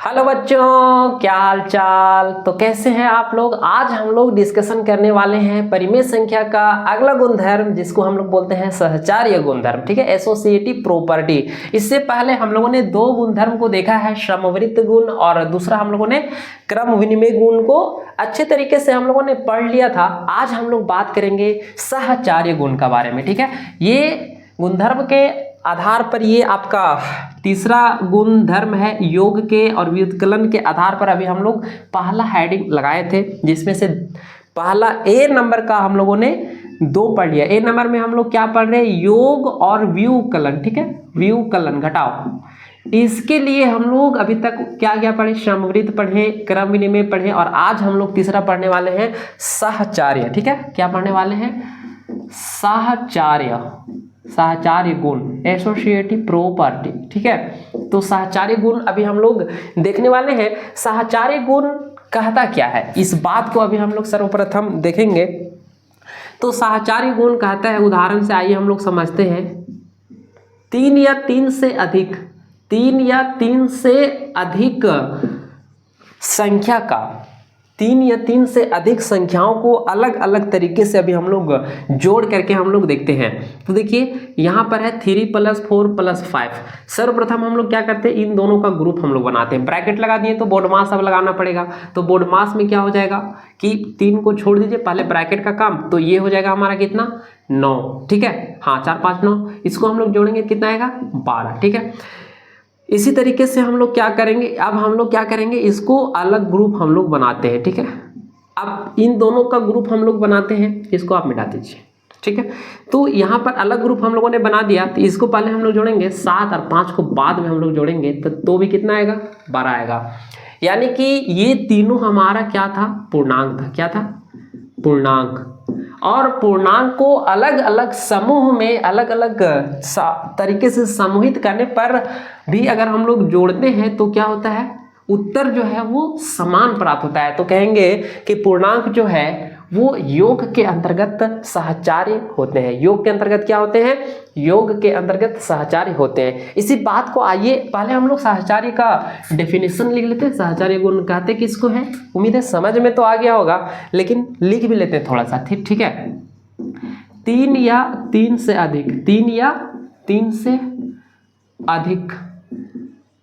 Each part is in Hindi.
हेलो बच्चों, क्या हाल चाल। तो कैसे हैं आप लोग। आज हम लोग डिस्कशन करने वाले हैं परिमेय संख्या का अगला गुणधर्म, जिसको हम लोग बोलते हैं सहचार्य गुणधर्म। ठीक है, एसोसिएटिव प्रॉपर्टी। इससे पहले हम लोगों ने दो गुणधर्म को देखा है, समवृत्त गुण और दूसरा हम लोगों ने क्रम विनिमय गुण को अच्छे तरीके से हम लोगों ने पढ़ लिया था। आज हम लोग बात करेंगे सहचार्य गुण का बारे में। ठीक है, ये गुणधर्म के आधार पर ये आपका तीसरा गुणधर्म है। योग के और व्युत्कलन के आधार पर अभी हम लोग पहला हेडिंग लगाए थे, जिसमें से पहला ए नंबर का हम लोगों ने दो पढ़ लिया। ए नंबर में हम लोग क्या पढ़ रहे हैं, योग और व्युत्कलन। ठीक है, व्युत्कलन घटाओ। इसके लिए हम लोग अभी तक क्या क्या पढ़े, समवृत्त पढ़े, क्रम विनिमय पढ़े और आज हम लोग तीसरा पढ़ने वाले हैं सहचार्य। ठीक है, क्या पढ़ने वाले हैं, सहचार्य, सहचार्य गुण, एसोसिएटिव प्रॉपर्टी। ठीक है, तो सहचार्य गुण अभी हम लोग देखने वाले हैं। सहचार्य गुण कहता क्या है, इस बात को अभी हम लोग सर्वप्रथम देखेंगे। तो सहचार्य गुण कहता है, उदाहरण से आइए हम लोग समझते हैं। तीन या तीन से अधिक, तीन या तीन से अधिक संख्या का, तीन या तीन से अधिक संख्याओं को अलग अलग तरीके से अभी हम लोग जोड़ करके हम लोग देखते हैं। तो देखिए यहाँ पर है 3 + 4 + 5। सर्वप्रथम हम लोग क्या करते हैं, इन दोनों का ग्रुप हम लोग बनाते हैं। ब्रैकेट लगा दिए तो बोर्ड मास अब लगाना पड़ेगा। तो बोर्ड मास में क्या हो जाएगा कि 3 को छोड़ दीजिए, पहले ब्रैकेट का काम, तो ये हो जाएगा हमारा कितना, 9। ठीक है, हाँ 4 5 9, इसको हम लोग जोड़ेंगे कितना आएगा, 12। ठीक है, इसी तरीके से हम लोग क्या करेंगे, अब हम लोग क्या करेंगे, इसको अलग ग्रुप हम लोग बनाते हैं। ठीक है, अब इन दोनों का ग्रुप हम लोग बनाते हैं, इसको आप मिटा दीजिए। ठीक है, तो यहाँ पर अलग ग्रुप हम लोगों ने बना दिया, तो इसको पहले हम लोग जोड़ेंगे 7 और 5 को बाद में हम लोग जोड़ेंगे, तो भी कितना आएगा, 12 आएगा। यानी कि ये तीनों हमारा क्या था, पूर्णांक था। क्या था, पूर्णांक। और पूर्णांक को अलग अलग समूह में अलग अलग तरीके से समूहित करने पर भी अगर हम लोग जोड़ते हैं तो क्या होता है, उत्तर जो है वो समान प्राप्त होता है। तो कहेंगे कि पूर्णांक जो है वो योग के अंतर्गत सहचार्य होते हैं। योग के अंतर्गत क्या होते हैं, योग के अंतर्गत सहचार्य होते हैं। इसी बात को आइए पहले हम लोग सहचार्य का डेफिनेशन लिख लेते हैं। सहचार्य गुण कहते किसको है, उम्मीद है समझ में तो आ गया होगा, लेकिन लिख भी लेते हैं थोड़ा सा। ठीक है, 3 या 3 से अधिक, 3 या 3 से अधिक,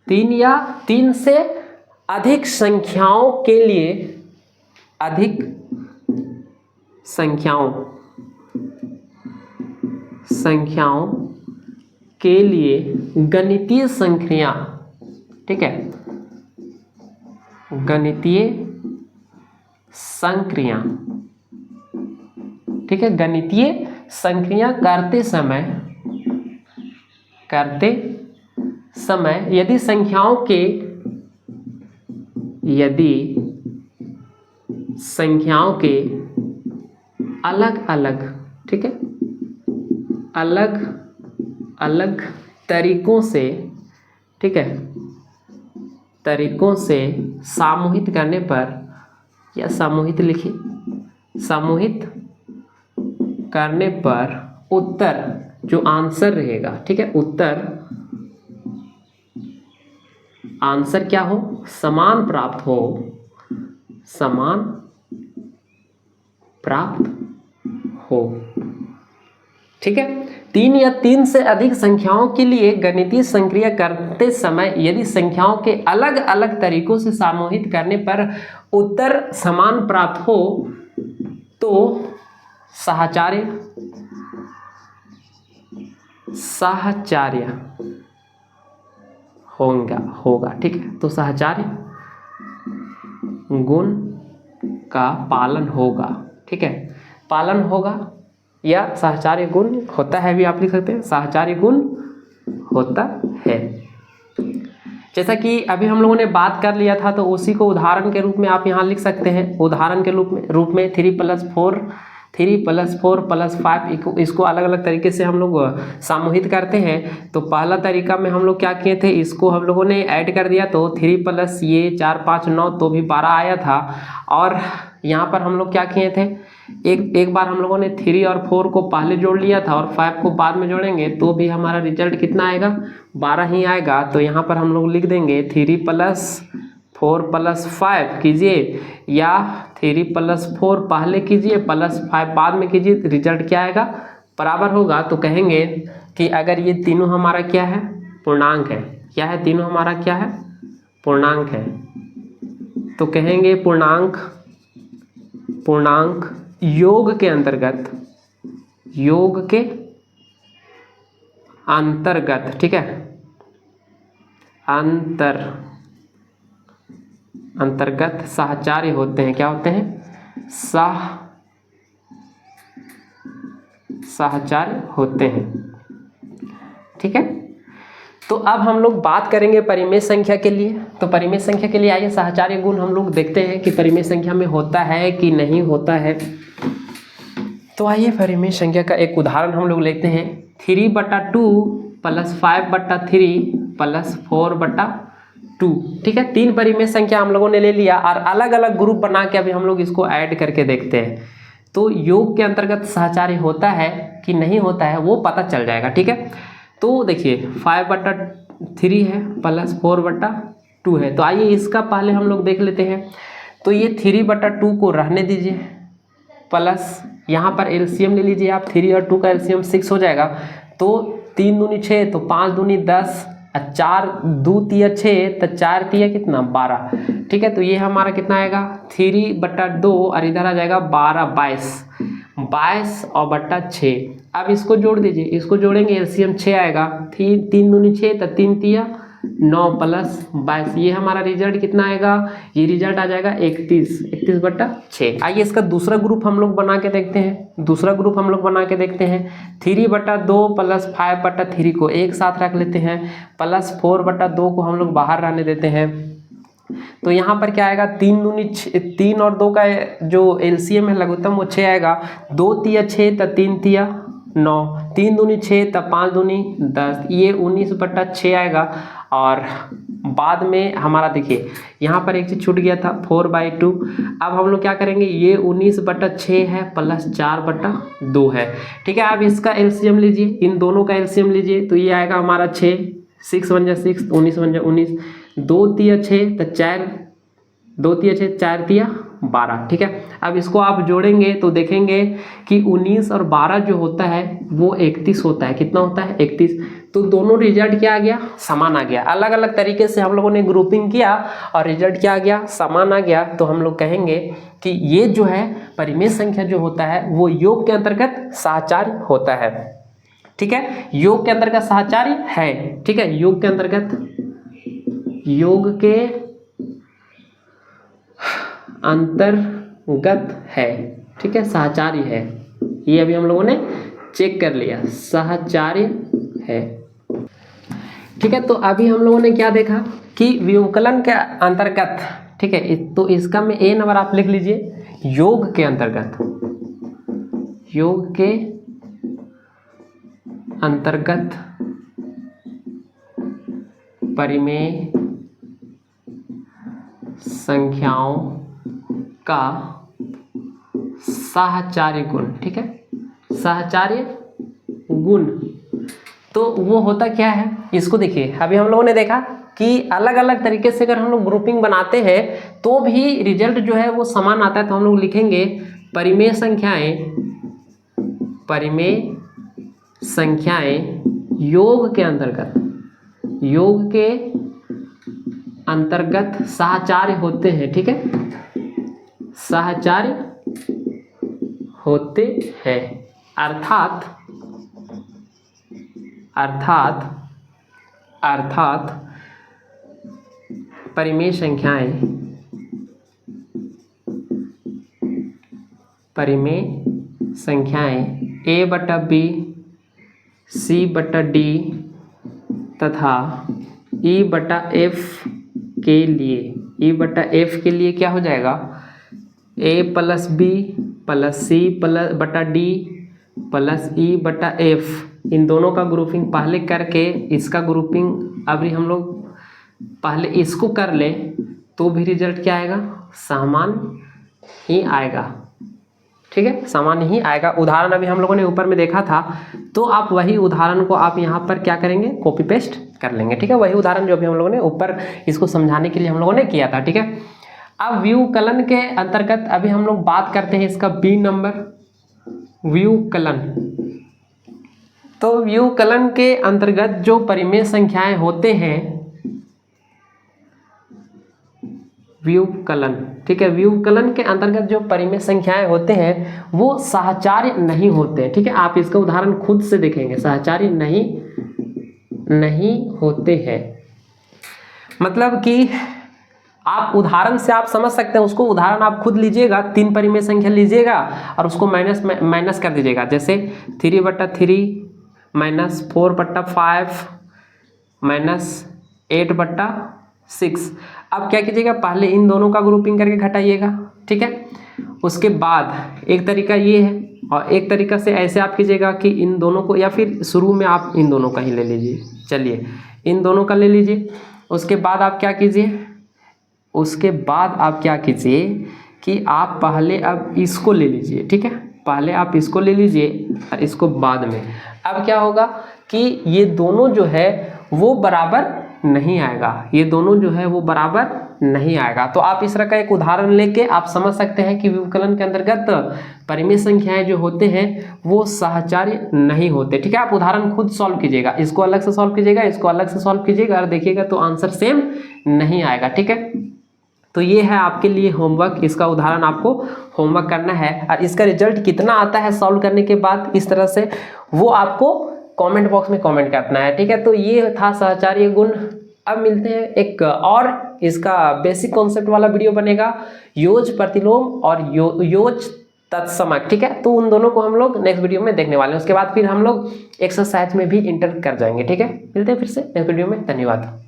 3 या 3 से अधिक संख्याओं के लिए, अधिक संख्याओं के लिए गणितीय संक्रिया। ठीक है, गणितीय संक्रिया। ठीक है, गणितीय संक्रिया करते समय यदि संख्याओं के अलग अलग, ठीक है, अलग अलग तरीकों से, ठीक है, तरीकों से समूहित करने पर, या समूहित लिखिए, समूहित करने पर उत्तर जो आंसर रहेगा, ठीक है, आंसर क्या हो, समान प्राप्त हो, समान प्राप्त हो। ठीक है, 3 या 3 से अधिक संख्याओं के लिए गणितीय संक्रिया करते समय यदि संख्याओं के अलग अलग तरीकों से समूहित करने पर उत्तर समान प्राप्त हो तो सहचार्य होगा। ठीक है, तो सहचार्य गुण का पालन होगा। ठीक है, पालन होगा या सहचार्य गुण होता है, भी आप लिख सकते हैं, सहचार्य गुण होता है। जैसा कि अभी हम लोगों ने बात कर लिया था, तो उसी को उदाहरण के रूप में आप यहाँ लिख सकते हैं। उदाहरण के रूप में 3 + 4 + 5, इसको अलग अलग तरीके से हम लोग समूहित करते हैं। तो पहला तरीका में हम लोग क्या किए थे, इसको हम लोगों ने ऐड कर दिया, तो 3 + ये 4 5 9, तो भी 12 आया था। और यहाँ पर हम लोग क्या किए थे, एक बार हम लोगों ने 3 और 4 को पहले जोड़ लिया था और 5 को बाद में जोड़ेंगे तो भी हमारा रिजल्ट कितना आएगा, 12 ही आएगा। तो यहाँ पर हम लोग लिख देंगे 3 + 4 + 5 कीजिए या 3 + 4 पहले कीजिए +5 बाद में कीजिए, तो रिजल्ट क्या आएगा, बराबर होगा। तो कहेंगे कि अगर ये तीनों हमारा क्या है, पूर्णांक है, क्या है, तीनों हमारा क्या है, पूर्णांक है, तो कहेंगे पूर्णांक योग के अंतर्गत, ठीक है, अंतर्गत साहचार्य होते हैं। क्या होते हैं, साहचार्य होते हैं। ठीक है, तो अब हम लोग बात करेंगे परिमेय संख्या के लिए। तो परिमेय संख्या के लिए आइए साहचार्य गुण हम लोग देखते हैं कि परिमेय संख्या में होता है कि नहीं होता है। तो आइए परिमेय संख्या का एक उदाहरण हम लोग लेते हैं। 3/2 + 5/3 + 4/2। ठीक है, 3 परिमेय संख्या हम लोगों ने ले लिया और अलग अलग ग्रुप बना के अभी हम लोग इसको ऐड करके देखते हैं। तो योग के अंतर्गत साहचार्य होता है कि नहीं होता है वो पता चल जाएगा। ठीक है, तो देखिए 5/3 है + 4/2 है। तो आइए इसका पहले हम लोग देख लेते हैं। तो ये 3/2 को रहने दीजिए, प्लस यहाँ पर एलसीएम ले लीजिए आप, 3 और 2 का एलसीएम 6 हो जाएगा। तो 3 दूनी 6, तो 5 दूनी 10, 4 2 तिया 6, तो 4 तिया कितना 12। ठीक है, तो ये हमारा कितना आएगा 3/2 और इधर आ जाएगा 12 22 और बट्टा 6। अब इसको जोड़ दीजिए, इसको जोड़ेंगे एलसीएम 6 आएगा, 3 दूनी 6, तो 3 तिया 9 + 22। ये हमारा रिजल्ट कितना आएगा, ये रिजल्ट आ जाएगा 31/6। आइए इसका दूसरा ग्रुप हम लोग बना के देखते हैं। 3/2 + 5/3 को एक साथ रख लेते हैं, + 4/2 को हम लोग बाहर रहने देते हैं। तो यहाँ पर क्या आएगा, 3 और 2 का जो एलसीएम है लघुत्तम वो 6 आएगा। 2 तिया 6, तो 3 तिया 9, 3 दूनी 6, तो 5 दूनी 10, ये 19/6 आएगा। और बाद में हमारा देखिए यहाँ पर एक चीज़ छूट गया था 4/2। अब हम लोग क्या करेंगे, ये 19/6 है + 4/2 है। ठीक है, अब इसका एलसीएम लीजिए, इन दोनों का एलसीएम लीजिए, तो ये आएगा हमारा 6, 6 × 6 19 × 19, 2 तिया 6, तो 4 2 तिया 6, 4 तिया 12। ठीक है, अब इसको आप जोड़ेंगे तो देखेंगे कि 19 और 12 जो होता है वो 31 होता है। कितना होता है, 31। तो दोनों रिजल्ट क्या आ गया, समान आ गया। अलग अलग तरीके से हम लोगों ने ग्रुपिंग किया और रिजल्ट क्या आ गया, समान आ गया। तो हम लोग कहेंगे कि ये जो है परिमेय संख्या जो होता है वो योग के अंतर्गत साहचार्य होता है। ठीक है, योग के अंतर्गत साहचार्य है। ठीक है, योग के अंतर्गत है। ठीक है, साहचार्य है, ये अभी हम लोगों ने चेक कर लिया, साहचार्य है। ठीक है, तो अभी हम लोगों ने क्या देखा कि व्युत्कलन के अंतर्गत, ठीक है, तो इसका में ए नंबर आप लिख लीजिए, योग के अंतर्गत परिमेय संख्याओं का साहचार्य गुण। ठीक है, साहचार्य गुण तो वो होता क्या है, इसको देखिए। अभी हम लोगों ने देखा कि अलग अलग तरीके से अगर हम लोग ग्रुपिंग बनाते हैं तो भी रिजल्ट जो है वो समान आता है। तो हम लोग लिखेंगे परिमेय संख्याएं योग के अंतर्गत साहचार्य होते हैं। ठीक है, साहचार्य होते हैं, अर्थात परिमेय संख्याएं a/b c/d तथा e/f के लिए क्या हो जाएगा, a + b + c/d + e/f। इन दोनों का ग्रुपिंग पहले करके इसका ग्रुपिंग अभी हम लोग पहले इसको कर ले तो भी रिजल्ट क्या आएगा, समान ही आएगा। ठीक है, सामान्य ही आएगा। उदाहरण अभी हम लोगों ने ऊपर में देखा था, तो आप वही उदाहरण को आप यहाँ पर क्या करेंगे, कॉपी पेस्ट कर लेंगे। ठीक है, वही उदाहरण जो अभी हम लोगों ने ऊपर इसको समझाने के लिए हम लोगों ने किया था। ठीक है, अब व्युत्कलन के अंतर्गत अभी हम लोग बात करते हैं इसका बी नंबर, व्युत्कलन। तो व्युत्कलन के अंतर्गत जो परिमेय संख्याएं होते हैं, व्युत्कलन, ठीक है, व्युत्कलन के अंतर्गत जो परिमेय संख्याएं होते हैं वो साहचर्य नहीं होते। ठीक है, आप इसका उदाहरण खुद से देखेंगे, साहचर्य नहीं होते हैं। मतलब कि आप उदाहरण से आप समझ सकते हैं उसको। उदाहरण आप खुद लीजिएगा, 3 परिमेय संख्या लीजिएगा और उसको माइनस कर दीजिएगा। जैसे 3/3 -4/5 -8/6। अब क्या कीजिएगा, पहले इन दोनों का ग्रुपिंग करके घटाइएगा। ठीक है, उसके बाद एक तरीका ये है और एक तरीका से ऐसे आप कीजिएगा कि इन दोनों को, या फिर शुरू में आप इन दोनों का ही ले लीजिए। चलिए, इन दोनों का ले लीजिए। उसके बाद आप क्या कीजिए, उसके बाद आप क्या कीजिए कि आप पहले अब इसको ले लीजिए। ठीक है, पहले आप इसको ले लीजिए और इसको बाद में। अब क्या होगा कि ये दोनों जो है वो बराबर नहीं आएगा, ये दोनों जो है वो बराबर नहीं आएगा। तो आप इस तरह का एक उदाहरण लेके आप समझ सकते हैं कि व्युत्कलन के अंतर्गत परिमेय संख्याएं जो होते हैं वो साहचर्य नहीं होते। ठीक है, आप उदाहरण खुद सॉल्व कीजिएगा, इसको अलग से सॉल्व कीजिएगा, इसको अलग से सॉल्व कीजिएगा और देखिएगा तो आंसर सेम नहीं आएगा। ठीक है, तो ये है आपके लिए होमवर्क, इसका उदाहरण आपको होमवर्क करना है और इसका रिजल्ट कितना आता है सॉल्व करने के बाद इस तरह से, वो आपको कमेंट बॉक्स में कमेंट करना है। ठीक है, तो ये था साहचर्य गुण। अब मिलते हैं एक और, इसका बेसिक कॉन्सेप्ट वाला वीडियो बनेगा, योज प्रतिलोम और योज तत्समक। ठीक है, तो उन दोनों को हम लोग नेक्स्ट वीडियो में देखने वाले हैं। उसके बाद फिर हम लोग एक्सरसाइज में भी इंटर कर जाएंगे। ठीक है, मिलते हैं फिर से नेक्स्ट वीडियो में। धन्यवाद।